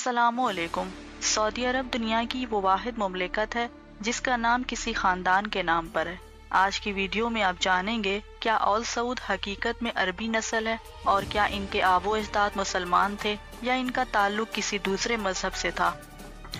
السلام علیکم۔ سعودی عرب دنیا کی وہ واحد مملکت ہے جس کا نام کسی خاندان کے نام پر ہے۔ آج کی ویڈیو میں آپ جانیں گے کیا آل سعود حقیقت میں عربی نسل ہے اور کیا ان کے آباء و اجداد مسلمان تھے یا ان کا تعلق کسی دوسرے مذہب سے تھا۔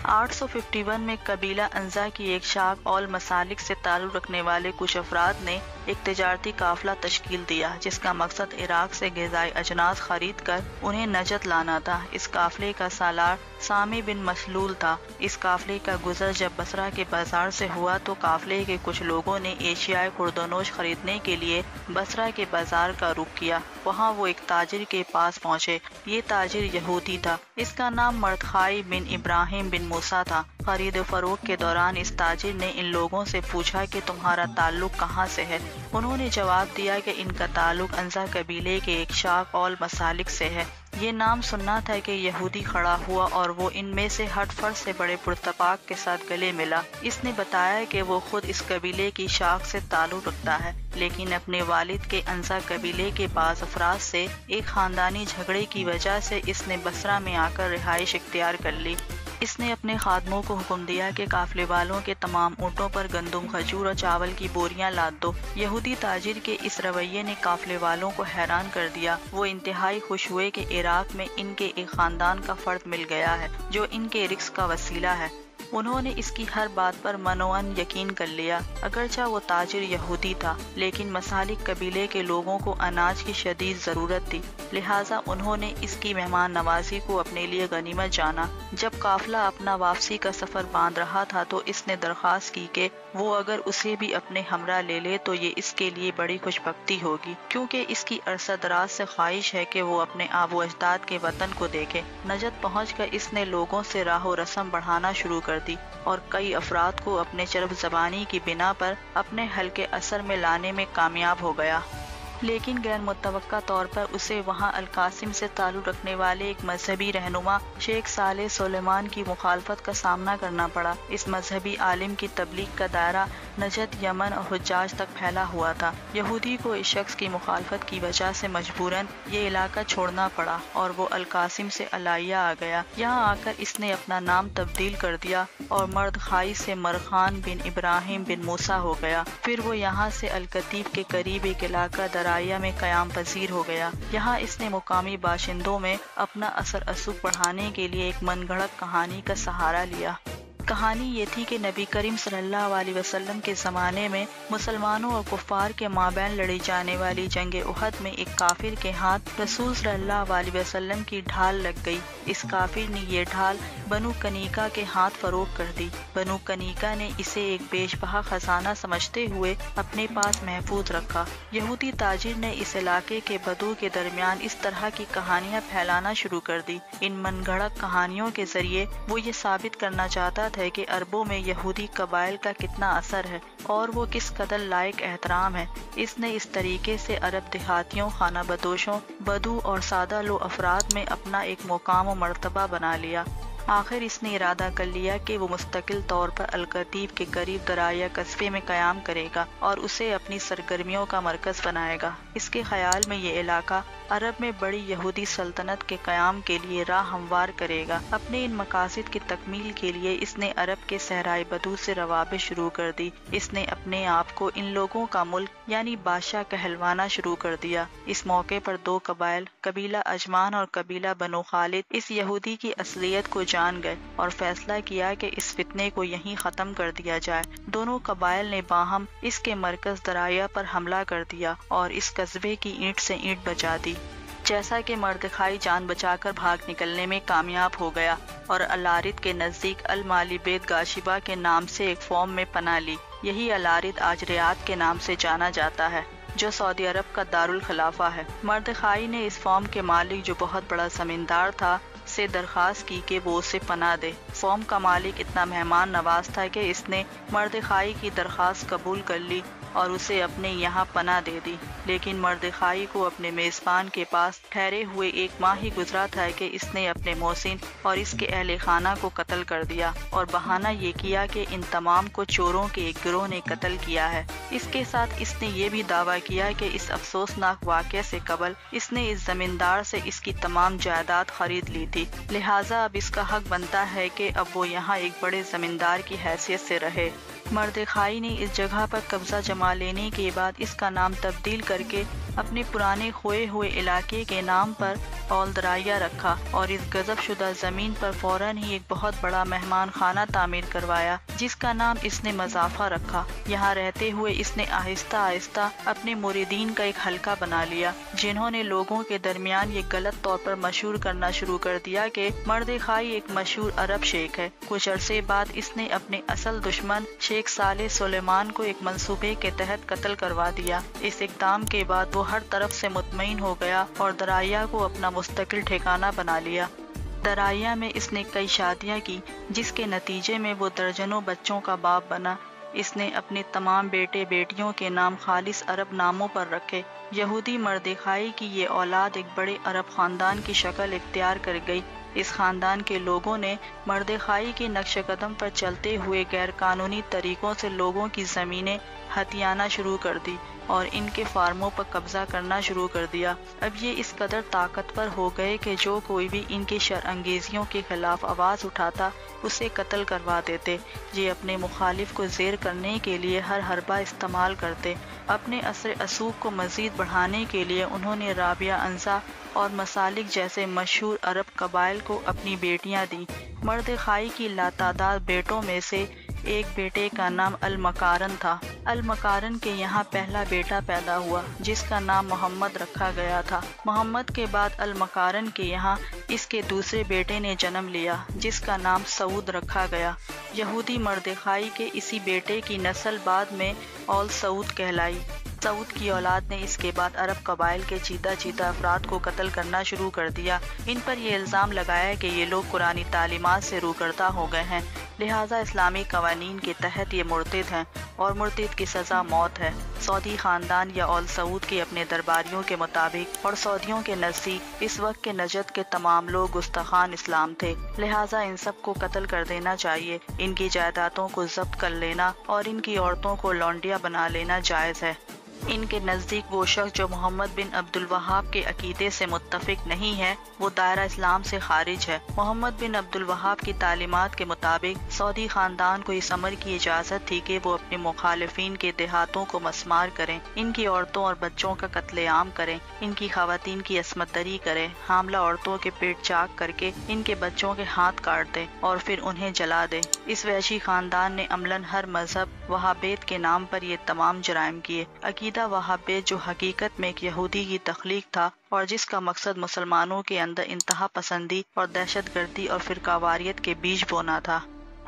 851 میں قبیلہ انزا کی ایک شاخ آل مسالک سے تعلق رکھنے والے کچھ افراد نے ایک تجارتی قافلہ تشکیل دیا جس کا مقصد عراق سے غذائی اجناس خرید کر انہیں نجد لانا تھا۔ اس قافلے کا سالار سامی بن مسلول تھا۔ اس قافلے کا گزر جب بصرہ کے بازار سے ہوا تو قافلے کے کچھ لوگوں نے ایشیائی خوردونوش خریدنے کے لیے بصرہ کے بازار کا رخ کیا۔ وہاں وہ ایک تاجر کے پاس پہنچے۔ یہ تاجر یہودی تھا۔ اس کا نام مردخائی بن ابراہیم بن موسیٰ تھا۔ خرید و فروخت کے دوران اس تاجر نے ان لوگوں سے پوچھا کہ تمہارا تعلق کہاں سے ہے۔ انہوں نے جواب دیا کہ ان کا تعلق انزا قبیلے کے ایک شاخ آل مسالک سے ہے۔ یہ نام سننا تھا کہ یہودی کھڑا ہوا اور وہ ان میں سے ہٹ فرد سے بڑے پرتپاک کے ساتھ گلے ملا۔ اس نے بتایا کہ وہ خود اس قبیلے کی شاخ سے تعلق رکھتا ہے لیکن اپنے والد کے انزا قبیلے کے بعض افراد سے ایک خاندانی جھگڑے کی وجہ سے اس نے بصرہ میں آ کر رہائش اختیار کر لی۔ اس نے اپنے خادموں کو حکم دیا کہ قافلے والوں کے تمام اونٹوں پر گندم، کھجور اور چاول کی بوریاں لاد دو۔ یہودی تاجر کے اس رویے نے قافلے والوں کو حیران کر دیا۔ وہ انتہائی خوش ہوئے کہ عراق میں ان کے ایک خاندان کا فرد مل گیا ہے جو ان کے رزق کا وسیلہ ہے۔ انہوں نے اس کی ہر بات پر منوعاً یقین کر لیا۔ اگرچہ وہ تاجر یہودی تھا لیکن مسالک قبیلے کے لوگوں کو اناج کی شدید ضرورت تھی، لہٰذا انہوں نے اس کی مہمان نوازی کو اپنے لیے غنیمت جانا۔ جب قافلہ اپنا واپسی کا سفر باندھ رہا تھا تو اس نے درخواست کی کہ وہ اگر اسے بھی اپنے ہمراہ لے لے تو یہ اس کے لیے بڑی خوش بختی ہوگی، کیونکہ اس کی عرصہ دراز سے خواہش ہے کہ وہ اپنے آب و اجداد کے وطن کو دیکھے۔ نجد پہنچ کر اس نے لوگوں سے راہ و رسم بڑھانا شروع کر دی اور کئی افراد کو اپنے چرب زبانی کی بنا پر اپنے حلقے اثر میں لانے میں کامیاب ہو گیا۔ لیکن غیر متوقع طور پر اسے وہاں القاسم سے تعلق رکھنے والے ایک مذہبی رہنما شیخ صالح سلیمان کی مخالفت کا سامنا کرنا پڑا۔ اس مذہبی عالم کی تبلیغ کا دائرہ نجد، یمن اور حجاز تک پھیلا ہوا تھا۔ یہودی کو اس شخص کی مخالفت کی وجہ سے مجبوراً یہ علاقہ چھوڑنا پڑا اور وہ القاسم سے علیہ آ گیا۔ یہاں آ کر اس نے اپنا نام تبدیل کر دیا اور مردخائی سے مرخان بن ابراہیم بن موسیٰ ہو گیا۔ پھر وہ یہاں سے الکتیب کے قریب ایک علاقہ درائیہ میں قیام پذیر ہو گیا۔ یہاں اس نے مقامی باشندوں میں اپنا اثر رسوخ بڑھانے کے لیے ایک من گھڑت کہانی کا سہارا لیا۔ کہانی یہ تھی کہ نبی کریم صلی اللہ علیہ وسلم کے زمانے میں مسلمانوں اور کفار کے مابین لڑی جانے والی جنگ احد میں ایک کافر کے ہاتھ رسول صلی اللہ علیہ وسلم کی ڈھال لگ گئی۔ اس کافر نے یہ ڈھال بنو کنیکا کے ہاتھ فروخت کر دی۔ بنو کنیکا نے اسے ایک بیش بہا خزانہ سمجھتے ہوئے اپنے پاس محفوظ رکھا۔ یہودی تاجر نے اس علاقے کے بدو کے درمیان اس طرح کی کہانیاں پھیلانا شروع کر دی۔ ان من گھڑت کہانیوں کے ذریعے وہ یہ ثابت کرنا چاہتا ہے کہ عربوں میں یہودی قبائل کا کتنا اثر ہے اور وہ کس قدر لائق احترام ہے۔ اس نے اس طریقے سے عرب دیہاتیوں، خانہ بدوشوں، بدو اور سادہ لو افراد میں اپنا ایک مقام و مرتبہ بنا لیا۔ آخر اس نے ارادہ کر لیا کہ وہ مستقل طور پر الکتیب کے قریب درائیہ قصبے میں قیام کرے گا اور اسے اپنی سرگرمیوں کا مرکز بنائے گا۔ اس کے خیال میں یہ علاقہ عرب میں بڑی یہودی سلطنت کے قیام کے لیے راہ ہموار کرے گا۔ اپنے ان مقاصد کی تکمیل کے لیے اس نے عرب کے صحرائی بدو سے روابط شروع کر دی۔ اس نے اپنے آپ کو ان لوگوں کا ملک یعنی بادشاہ کہلوانا شروع کر دیا۔ اس موقع پر دو قبائل، قبیلہ اجمان اور قبیلہ بنو خالد، اس یہودی کی اصلیت کو جان گئے اور فیصلہ کیا کہ اس فتنے کو یہیں ختم کر دیا جائے۔ دونوں قبائل نے باہم اس کے مرکز درائیہ پر حملہ کر دیا اور اس قصبے کی اینٹ سے اینٹ بجا دی۔ جیسا کہ مردخائی جان بچا کر بھاگ نکلنے میں کامیاب ہو گیا اور الارد کے نزدیک المالی بیت گاشبہ کے نام سے ایک فارم میں پناہ لی۔ یہی الارد آج ریاض کے نام سے جانا جاتا ہے جو سعودی عرب کا دارالخلافہ ہے۔ مردخائی نے اس فارم کے مالک جو بہت بڑا زمیندار تھا سے درخواست کی کہ وہ اسے پناہ دے۔ فارم کا مالک اتنا مہمان نواز تھا کہ اس نے مردخائی کی درخواست قبول کر لی اور اسے اپنے یہاں پناہ دے دی، لیکن مردخائی کو اپنے میزبان کے پاس ٹھہرے ہوئے 1 ماہ ہی گزرا تھا کہ اس نے اپنے محسن اور اس کے اہل خانہ کو قتل کر دیا اور بہانہ یہ کیا کہ ان تمام کو چوروں کے ایک گروہ نے قتل کیا ہے۔ اس کے ساتھ اس نے یہ بھی دعویٰ کیا کہ اس افسوسناک واقعے سے قبل اس نے اس زمیندار سے اس کی تمام جائیداد خرید لی تھی، لہٰذا اب اس کا حق بنتا ہے کہ اب وہ یہاں ایک بڑے زمیندار کی حیثیت سے رہے۔ مردخائی نے اس جگہ پر قبضہ جما لینے کے بعد اس کا نام تبدیل کر کے اپنے پرانے کھوئے ہوئے علاقے کے نام پر اول درائیہ رکھا اور اس غصب شدہ زمین پر فوراً ہی ایک بہت بڑا مہمان خانہ تعمیر کروایا جس کا نام اس نے مضافہ رکھا۔ یہاں رہتے ہوئے اس نے آہستہ آہستہ اپنے مریدین کا ایک حلقہ بنا لیا، جنہوں نے لوگوں کے درمیان یہ غلط طور پر مشہور کرنا شروع کر دیا کہ مردخائی ایک مشہور عرب شیخ ہے۔ کچھ عرصے بعد اس نے اپنے اصل دشمن شیخ صالح سلیمان کو ایک منصوبے کے تحت قتل کروا دیا۔ اس اقدام کے بعد وہ ہر طرف سے مطمئن ہو گیا اور درائیہ کو اپنا مستقل ٹھکانہ بنا لیا۔ درائیہ میں اس نے کئی شادیاں کی جس کے نتیجے میں وہ درجنوں بچوں کا باپ بنا۔ اس نے اپنے تمام بیٹے بیٹیوں کے نام خالص عرب ناموں پر رکھے۔ یہودی مردخائی کی یہ اولاد ایک بڑے عرب خاندان کی شکل اختیار کر گئی۔ اس خاندان کے لوگوں نے مردخائی کے نقش قدم پر چلتے ہوئے غیر قانونی طریقوں سے لوگوں کی زمینیں ہتھیانا شروع کر دی اور ان کے فارموں پر قبضہ کرنا شروع کر دیا۔ اب یہ اس قدر طاقتور ہو گئے کہ جو کوئی بھی ان کی شر انگیزیوں کے خلاف آواز اٹھاتا اسے قتل کروا دیتے۔ یہ اپنے مخالف کو زیر کرنے کے لیے ہر حربہ استعمال کرتے۔ اپنے اثر اسوق کو مزید بڑھانے کے لیے انہوں نے رابعہ انزا اور مسالک جیسے مشہور عرب قبائل کو اپنی بیٹیاں دیں۔ مردخائی کی لاتعداد بیٹوں میں سے ایک بیٹے کا نام المکارن تھا۔ المکارن کے یہاں پہلا بیٹا پیدا ہوا جس کا نام محمد رکھا گیا تھا۔ محمد کے بعد المکارن کے یہاں اس کے دوسرے بیٹے نے جنم لیا جس کا نام سعود رکھا گیا۔ یہودی مردخائی کے اسی بیٹے کی نسل بعد میں اول سعود کہلائی۔ سعود کی اولاد نے اس کے بعد عرب قبائل کے چیدہ افراد کو قتل کرنا شروع کر دیا۔ ان پر یہ الزام لگایا کہ یہ لوگ قرآنی تعلیمات سے روگردہ ہو گئے ہیں، لہٰذا اسلامی قوانین کے تحت یہ مرتد ہیں اور مرتد کی سزا موت ہے۔ سعودی خاندان یا اول سعود کے اپنے درباریوں کے مطابق اور سعودیوں کے نزدیک اس وقت کے نجد کے تمام لوگ گستاخان اسلام تھے، لہٰذا ان سب کو قتل کر دینا چاہیے۔ ان کی جائیدادوں کو ضبط کر لینا اور ان کی عورتوں کو لونڈیاں بنا لینا جائز ہے۔ ان کے نزدیک وہ شخص جو محمد بن عبد الوہاب کے عقیدے سے متفق نہیں ہے وہ دائرہ اسلام سے خارج ہے۔ محمد بن عبد الوہاب کی تعلیمات کے مطابق سعودی خاندان کو اس امر کی اجازت تھی کہ وہ اپنے مخالفین کے دیہاتوں کو مسمار کریں، ان کی عورتوں اور بچوں کا قتل عام کریں، ان کی خواتین کی عصمت دری کریں، حاملہ عورتوں کے پیٹ چاک کر کے ان کے بچوں کے ہاتھ کاٹ دیں اور پھر انہیں جلا دیں۔ اس وحشی خاندان نے عملاً ہر مذہب وہابیت کے نام پر یہ تمام جرائم کیے۔ عقیدہ وہابیت جو حقیقت میں ایک یہودی کی تخلیق تھا اور جس کا مقصد مسلمانوں کے اندر انتہا پسندی اور دہشت گردی اور فرقہ واریت کے بیج بونا تھا۔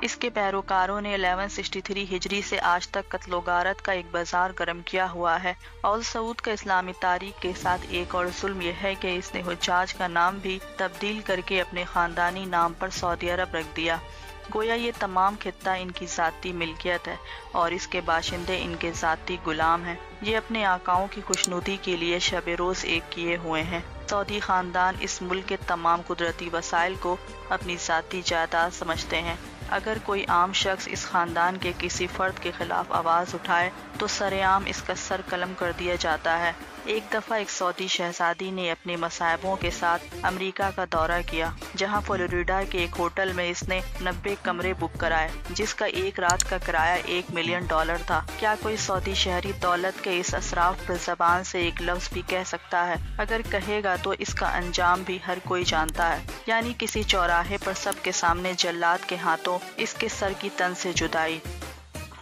اس کے پیروکاروں نے 1163 ہجری سے آج تک قتل و غارت کا ایک بازار گرم کیا ہوا ہے۔ اول سعود کا اسلامی تاریخ کے ساتھ ایک اور ظلم یہ ہے کہ اس نے حجاج کا نام بھی تبدیل کر کے اپنے خاندانی نام پر سعودی عرب رکھ دیا، گویا یہ تمام خطہ ان کی ذاتی ملکیت ہے اور اس کے باشندے ان کے ذاتی غلام ہیں۔ یہ اپنے آقاؤں کی خوشنودی کے لیے شب روز ایک کیے ہوئے ہیں۔ سعودی خاندان اس ملک کے تمام قدرتی وسائل کو اپنی ذاتی جائیداد سمجھتے ہیں۔ اگر کوئی عام شخص اس خاندان کے کسی فرد کے خلاف آواز اٹھائے تو سرعام اس کا سر قلم کر دیا جاتا ہے۔ ایک دفعہ ایک سعودی شہزادی نے اپنے مصاحبوں کے ساتھ امریکہ کا دورہ کیا، جہاں فلوریڈا کے ایک ہوٹل میں اس نے 90 کمرے بک کرائے جس کا ایک رات کا کرایہ $1 ملین تھا۔ کیا کوئی سعودی شہری دولت کے اس اسراف پر زبان سے ایک لفظ بھی کہہ سکتا ہے؟ اگر کہے گا تو اس کا انجام بھی ہر کوئی جانتا ہے، یعنی کسی چوراہے پر سب کے سامنے جلاد کے ہاتھوں اس کے سر کی تن سے جدائی۔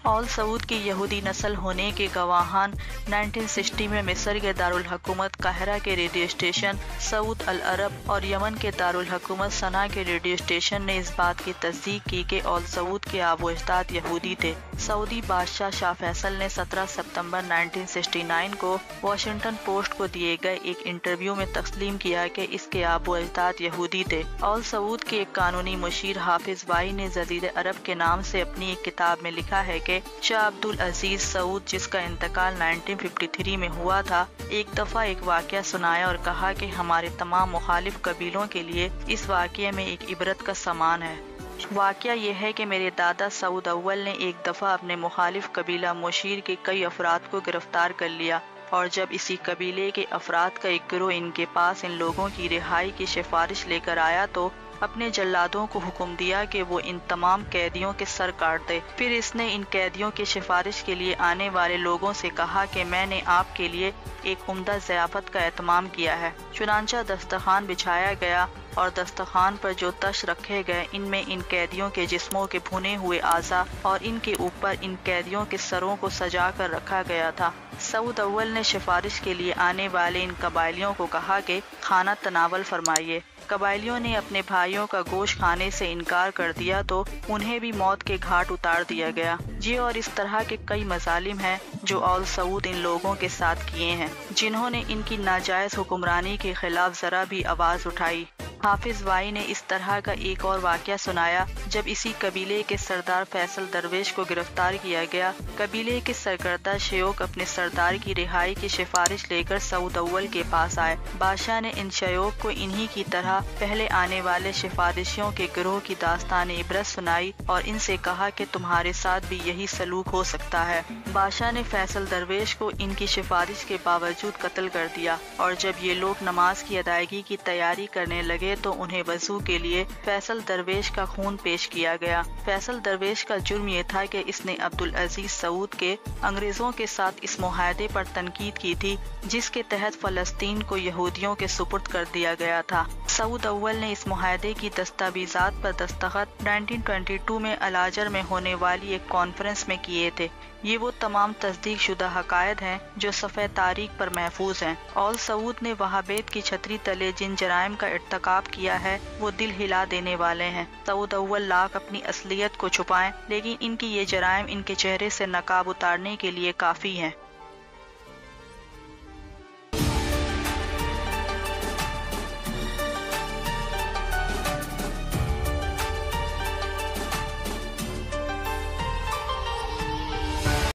اول سعود کی یہودی نسل ہونے کے گواہان 1960 میں مصر کے دارالحکومت قاہرہ کے ریڈیو اسٹیشن سعود العرب اور یمن کے دارالحکومت صنعاء کے ریڈیو اسٹیشن نے اس بات کی تصدیق کی کہ اول سعود کے آب و اجداد یہودی تھے۔ سعودی بادشاہ شاہ فیصل نے 17 ستمبر 1969 کو واشنگٹن پوسٹ کو دیے گئے ایک انٹرویو میں تسلیم کیا کہ اس کے آب و اجداد یہودی تھے۔ اول سعود کے ایک قانونی مشیر حافظ بائی نے جزیرہ عرب کے نام سے اپنی ایک کتاب میں لکھا ہے کہ کہ شاہ عبدالعزیز سعود، جس کا انتقال 1953 میں ہوا تھا، ایک دفعہ ایک واقعہ سنایا اور کہا کہ ہمارے تمام مخالف قبیلوں کے لیے اس واقعے میں ایک عبرت کا سامان ہے۔ واقعہ یہ ہے کہ میرے دادا سعود اول نے ایک دفعہ اپنے مخالف قبیلہ مشیر کے کئی افراد کو گرفتار کر لیا، اور جب اسی قبیلے کے افراد کا ایک گروہ ان کے پاس ان لوگوں کی رہائی کی سفارش لے کر آیا تو اپنے جلادوں کو حکم دیا کہ وہ ان تمام قیدیوں کے سر کاٹ دے۔ پھر اس نے ان قیدیوں کی سفارش کے لیے آنے والے لوگوں سے کہا کہ میں نے آپ کے لیے ایک عمدہ ضیافت کا اہتمام کیا ہے۔ چنانچہ دسترخوان بچھایا گیا اور دسترخوان پر جو تش رکھے گئے ان میں ان قیدیوں کے جسموں کے بھنے ہوئے اعضاء اور ان کے اوپر ان قیدیوں کے سروں کو سجا کر رکھا گیا تھا۔ سعود اول نے سفارش کے لیے آنے والے ان قبائلیوں کو کہا کہ کھانا تناول فرمائیے۔ قبائلیوں نے اپنے بھائیوں کا گوشت کھانے سے انکار کر دیا تو انہیں بھی موت کے گھاٹ اتار دیا گیا۔ یہ اور اس طرح کے کئی مظالم ہیں جو آل سعود ان لوگوں کے ساتھ کیے ہیں جنہوں نے ان کی ناجائز حکمرانی کے خلاف ذرا بھی آواز اٹھائی۔ حافظ وائی نے اس طرح کا ایک اور واقعہ سنایا جب اسی قبیلے کے سردار فیصل درویش کو گرفتار کیا گیا۔ قبیلے کے سرکردہ شیوخ اپنے سردار کی رہائی کی سفارش لے کر سعود اول کے پاس آئے۔ بادشاہ نے ان شیوخ کو انہی کی طرح پہلے آنے والے سفارشیوں کے گروہ کی داستان عبرت سنائی اور ان سے کہا کہ تمہارے ساتھ بھی یہی سلوک ہو سکتا ہے۔ بادشاہ نے فیصل درویش کو ان کی سفارش کے باوجود قتل کر دیا، اور جب یہ لوگ نماز کی ادائیگی کی تیاری کرنے لگے تو انہیں وضو کے لیے فیصل درویش کا خون پیش کیا گیا۔ فیصل درویش کا جرم یہ تھا کہ اس نے عبدالعزیز سعود کے انگریزوں کے ساتھ اس معاہدے پر تنقید کی تھی جس کے تحت فلسطین کو یہودیوں کے سپرد کر دیا گیا تھا۔ سعود اول نے اس معاہدے کی دستاویزات پر دستخط 1922 میں الاجر میں ہونے والی ایک کانفرنس میں کیے تھے۔ یہ وہ تمام تصدیق شدہ حقائق ہیں جو صفحہ تاریخ پر محفوظ ہیں۔ آل سعود نے وہابیت کی چھتری تلے جن جرائم کا ارتکاب کیا ہے وہ دل ہلا دینے والے ہیں۔ سعود اول لاکھ اپنی اصلیت کو چھپائیں، لیکن ان کی یہ جرائم ان کے چہرے سے نقاب اتارنے کے لیے کافی ہیں۔